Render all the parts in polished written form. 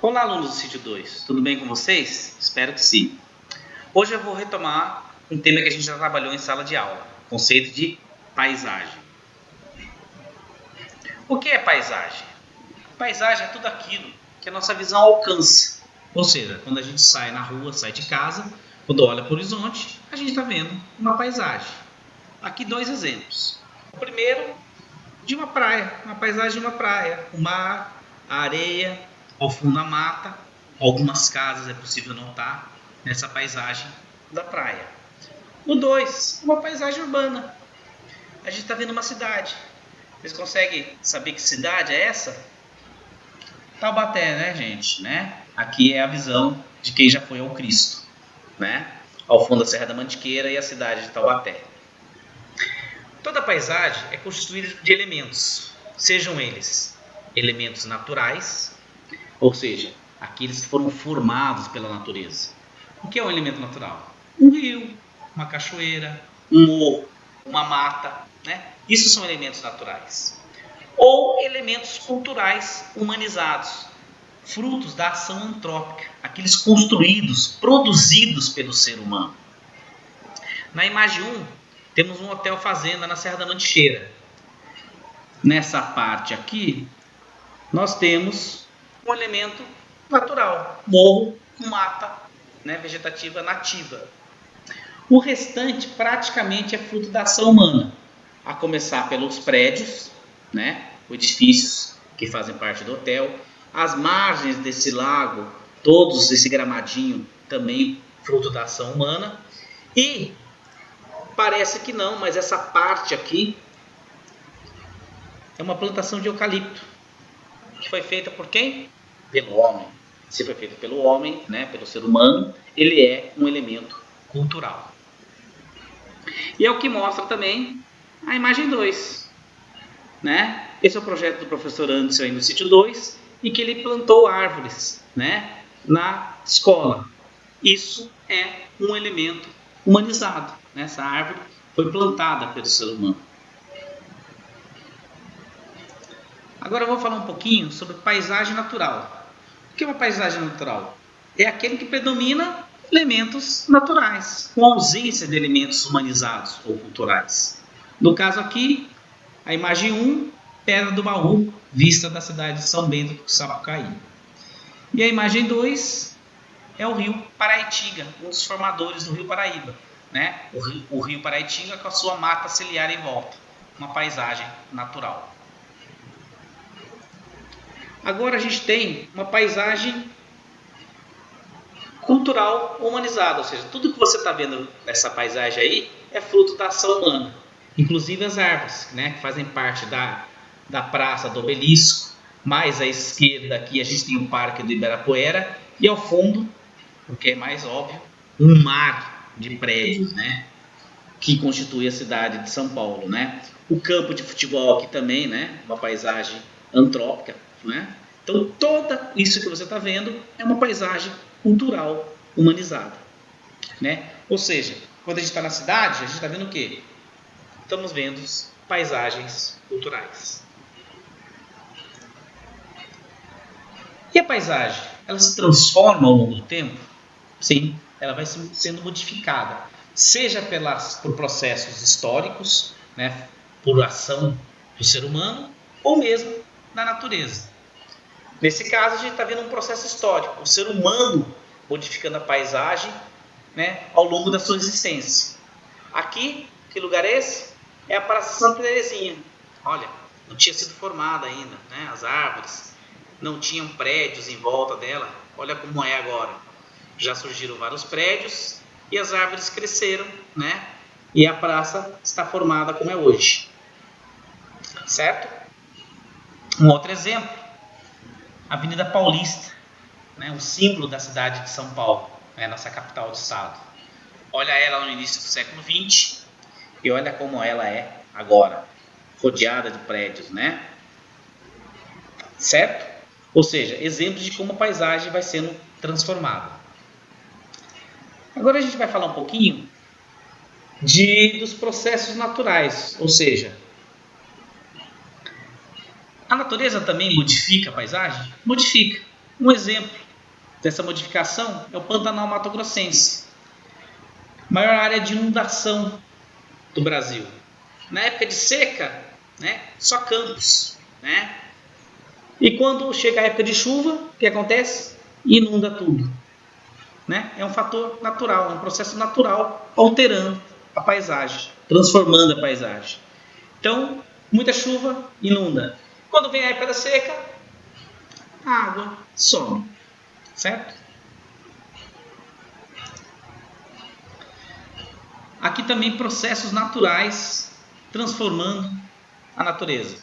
Olá, alunos do Sítio 2, tudo bem com vocês? Espero que sim. Hoje eu vou retomar um tema que a gente já trabalhou em sala de aula, o conceito de paisagem. O que é paisagem? Paisagem é tudo aquilo que a nossa visão alcança. Ou seja, quando a gente sai na rua, sai de casa, quando olha para o horizonte, a gente está vendo uma paisagem. Aqui dois exemplos. O primeiro, de uma praia, uma paisagem de uma praia, o mar, a areia, ao fundo a mata, algumas casas é possível notar nessa paisagem da praia. O 2, uma paisagem urbana. A gente está vendo uma cidade. Vocês conseguem saber que cidade é essa? Taubaté, né, gente? Aqui é a visão de quem já foi ao Cristo, né? Ao fundo da Serra da Mantiqueira e a cidade de Taubaté. Toda paisagem é constituída de elementos, sejam eles elementos naturais, ou seja, aqueles que foram formados pela natureza. O que é um elemento natural? Um rio, uma cachoeira, um morro, uma mata, né? Isso são elementos naturais. Ou elementos culturais humanizados, frutos da ação antrópica, aqueles construídos, produzidos pelo ser humano. Na imagem 1, temos um hotel fazenda na Serra da Mantiqueira. Nessa parte aqui, nós temos um elemento natural, morro com mata, né, vegetativa nativa. O restante praticamente é fruto da ação humana, a começar pelos prédios, né, edifícios que fazem parte do hotel, as margens desse lago, todos esse gramadinho também fruto da ação humana, e parece que não, mas essa parte aqui é uma plantação de eucalipto, que foi feita por quem? Pelo homem. Se foi feita pelo homem, né, pelo ser humano, ele é um elemento cultural. E é o que mostra também a imagem 2. Né? Esse é o projeto do professor Anderson aí no Sítio 2, em que ele plantou árvores, né, na escola. Isso é um elemento humanizado. Né? Essa árvore foi plantada pelo ser humano. Agora eu vou falar um pouquinho sobre paisagem natural. O que é uma paisagem natural? É aquele que predomina elementos naturais, com ausência de elementos humanizados ou culturais. No caso aqui, a imagem 1, Pedra do Baú, vista da cidade de São Bento do Sapucaí. E a imagem 2 é o rio Paraitinga, um dos formadores do rio Paraíba. Né? O rio Paraitinga com a sua mata ciliar em volta, uma paisagem natural. Agora a gente tem uma paisagem cultural humanizada, ou seja, tudo que você está vendo nessa paisagem aí é fruto da ação humana. Inclusive as árvores, né, que fazem parte da praça do Obelisco. Mais à esquerda aqui a gente tem o Parque do Ibirapuera e ao fundo, o que é mais óbvio, um mar de prédios, né, que constitui a cidade de São Paulo. Né? O campo de futebol aqui também, né, uma paisagem antrópica. Né? Então, tudo isso que você está vendo é uma paisagem cultural humanizada. Né? Ou seja, quando a gente está na cidade, a gente está vendo o quê? Estamos vendo paisagens culturais. E a paisagem? Ela se transforma ao longo do tempo? Sim, ela vai sendo modificada, seja por processos históricos, né, por ação do ser humano, ou mesmo da natureza. Nesse caso, a gente está vendo um processo histórico, o ser humano modificando a paisagem, né, ao longo da sua existência. Aqui, que lugar é esse? É a Praça Santa Terezinha. Olha, não tinha sido formada ainda, né, as árvores, não tinham prédios em volta dela. Olha como é agora. Já surgiram vários prédios e as árvores cresceram, né, e a praça está formada como é hoje. Certo? Um outro exemplo, a Avenida Paulista, né, o símbolo da cidade de São Paulo, né, nossa capital do estado. Olha ela no início do século XX e olha como ela é agora, rodeada de prédios, né? Certo? Ou seja, exemplos de como a paisagem vai sendo transformada. Agora a gente vai falar um pouquinho dos processos naturais, ou seja, a natureza também modifica a paisagem? Modifica. Um exemplo dessa modificação é o Pantanal Mato Grossense, maior área de inundação do Brasil. Na época de seca, né, só campos, né? E quando chega a época de chuva, o que acontece? Inunda tudo, né? É um fator natural, é um processo natural alterando a paisagem, transformando a paisagem. Então, muita chuva inunda. Quando vem a época da seca, a água some, certo? Aqui também processos naturais transformando a natureza.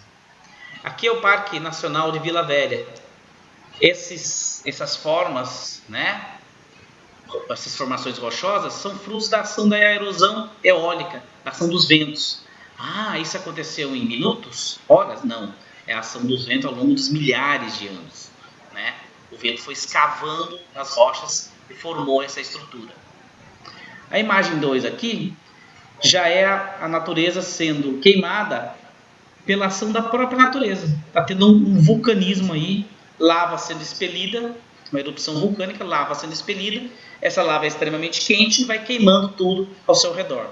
Aqui é o Parque Nacional de Vila Velha. Essas formas, né? Essas formações rochosas são frutos da ação da erosão eólica, da ação dos ventos. Ah, isso aconteceu em minutos? Horas? Não. É a ação dos ventos ao longo dos milhares de anos, né? O vento foi escavando as rochas e formou essa estrutura. A imagem 2 aqui já é a natureza sendo queimada pela ação da própria natureza. Está tendo um vulcanismo aí, lava sendo expelida, uma erupção vulcânica, lava sendo expelida. Essa lava é extremamente quente e vai queimando tudo ao seu redor.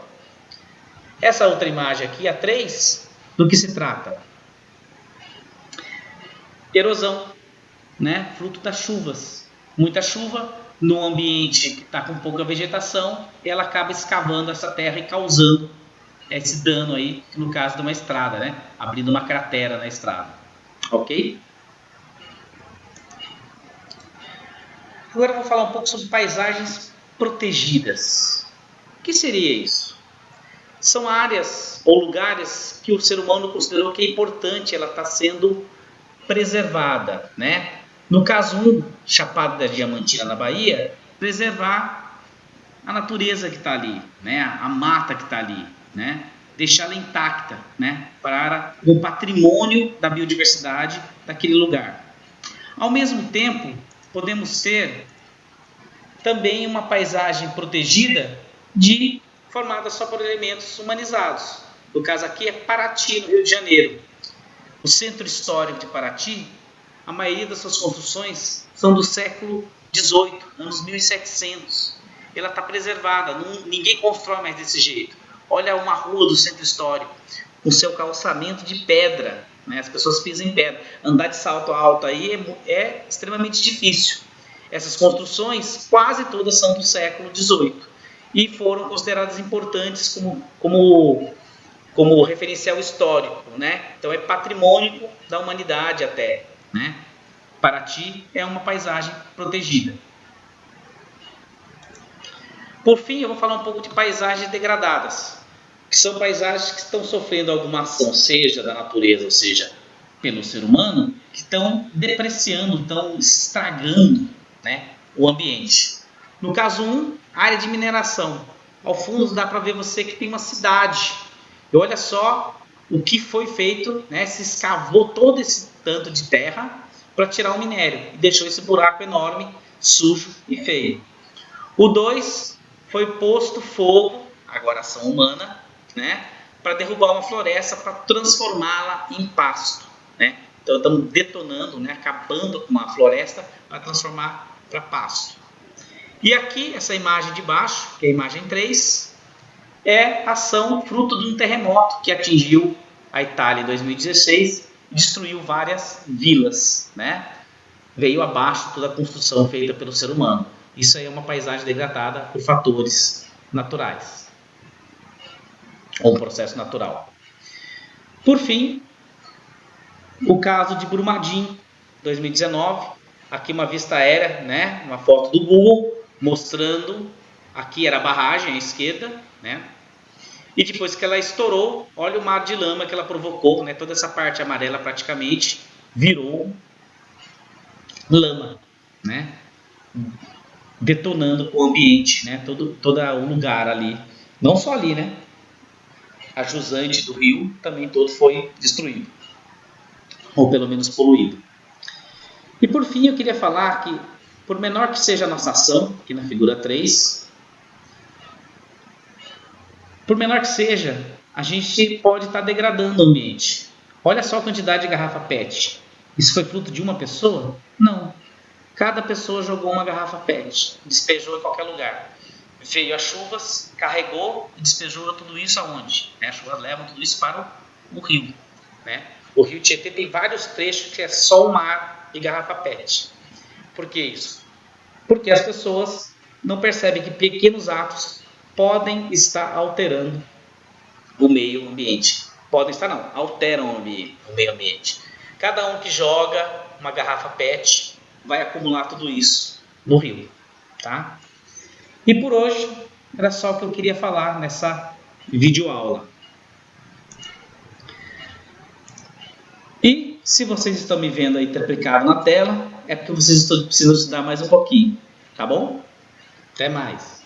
Essa outra imagem aqui, a 3, do que se trata? Erosão, né? Fruto das chuvas. Muita chuva no ambiente que está com pouca vegetação, ela acaba escavando essa terra e causando esse dano aí, no caso de uma estrada, né? Abrindo uma cratera na estrada. Ok? Agora eu vou falar um pouco sobre paisagens protegidas. O que seria isso? São áreas ou lugares que o ser humano considerou que é importante ela estar sendo preservada, né? No caso 1, Chapada da Diamantina na Bahia, preservar a natureza que está ali, né? A mata que está ali, né? Deixá-la intacta, né? Para o patrimônio da biodiversidade daquele lugar. Ao mesmo tempo, podemos ter também uma paisagem protegida formada só por elementos humanizados. No caso aqui é Paraty, no Rio de Janeiro. O centro histórico de Paraty, a maioria das suas construções são do século XVIII, anos 1700. Ela está preservada, ninguém constrói mais desse jeito. Olha uma rua do centro histórico, com seu calçamento de pedra, né? As pessoas pisam em pedra. Andar de salto alto aí é extremamente difícil. Essas construções, quase todas são do século XVIII e foram consideradas importantes como referencial histórico, né? Então é patrimônio da humanidade até, né? Paraty é uma paisagem protegida. Por fim, eu vou falar um pouco de paisagens degradadas, que são paisagens que estão sofrendo alguma ação, seja da natureza, ou seja, pelo ser humano, que estão depreciando, estão estragando, né, o ambiente. No caso 1, área de mineração. Ao fundo dá para ver você que tem uma cidade. E olha só o que foi feito, né? Se escavou todo esse tanto de terra para tirar o minério e deixou esse buraco enorme, sujo e feio. O 2 foi posto fogo, agora ação humana, né? Para derrubar uma floresta, para transformá-la em pasto, né? Então estamos detonando, né? Acabando com uma floresta para transformar para pasto. E aqui, essa imagem de baixo, que é a imagem 3, é ação fruto de um terremoto que atingiu a Itália em 2016 e destruiu várias vilas, né? Veio abaixo toda a construção feita pelo ser humano. Isso aí é uma paisagem degradada por fatores naturais, ou um processo natural. Por fim, o caso de Brumadinho, 2019, aqui uma vista aérea, né? Uma foto do Google, mostrando, aqui era a barragem à esquerda, né? E depois que ela estourou, olha o mar de lama que ela provocou, né? Toda essa parte amarela praticamente virou lama, né? Detonando o ambiente, né? Todo o lugar ali, não só ali, né? A jusante do rio também todo foi destruído, ou pelo menos poluído. E por fim eu queria falar que, por menor que seja a nossa ação, aqui na figura 3, por menor que seja, a gente pode estar degradando o ambiente. Olha só a quantidade de garrafa PET. Isso foi fruto de uma pessoa? Não. Cada pessoa jogou uma garrafa PET, despejou em qualquer lugar. Veio as chuvas, carregou e despejou tudo isso aonde? As chuvas levam tudo isso para o rio. Né? O rio Tietê tem vários trechos que é só o mar e garrafa PET. Por que isso? Porque as pessoas não percebem que pequenos atos podem estar alterando o meio ambiente. Podem estar não, alteram o meio ambiente. Cada um que joga uma garrafa PET vai acumular tudo isso no rio. Tá? E por hoje era só o que eu queria falar nessa videoaula. E se vocês estão me vendo aí triplicado na tela, é porque vocês precisam estudar mais um pouquinho, tá bom? Até mais!